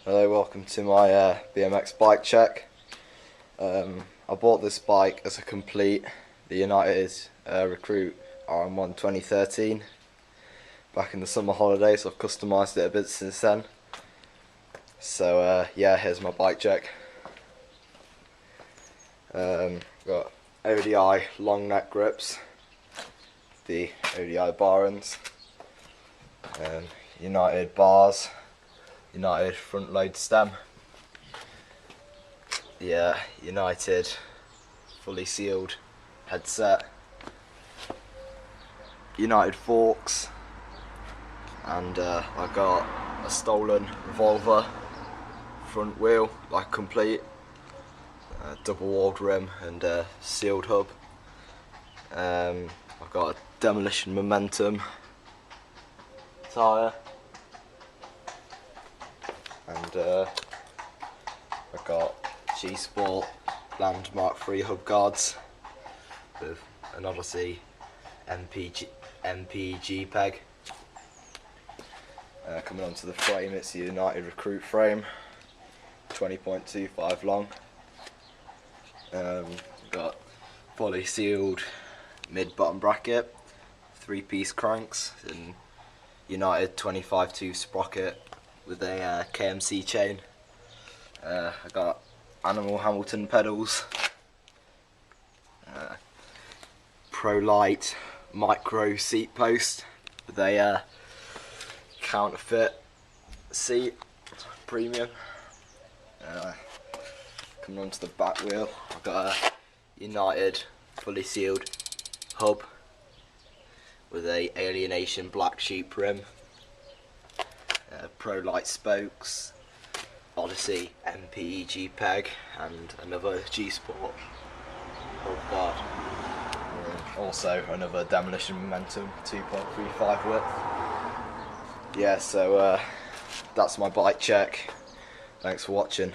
Hello, welcome to my BMX bike check. I bought this bike as a complete, the United Recruit RN1 2013 back in the summer holidays. I've customised it a bit since then. So yeah, here's my bike check. Got ODI long neck grips, the ODI Barons, United bars, United front load stem, yeah, United fully sealed headset, United forks, and I got a stolen revolver front wheel, like complete, double walled rim and sealed hub. I've got a demolition momentum tyre, and I've got G-Sport Land Mark III hub guards with an Odyssey MPG peg. Coming onto the frame, it's the United Recruit frame, 20.25 long. Got fully sealed mid-bottom bracket, 3-piece cranks, and United 25.2 sprocket with a KMC chain. I got Animal Hamilton pedals, Pro Light micro seat post with a counterfeit seat, premium. Coming onto the back wheel, I've got a United fully sealed hub with a Alienation black sheep rim, Pro Light spokes, Odyssey MPEG peg, and another G-Sport hub guard. Also another demolition momentum 2.35 width. Yeah, so that's my bike check. Thanks for watching.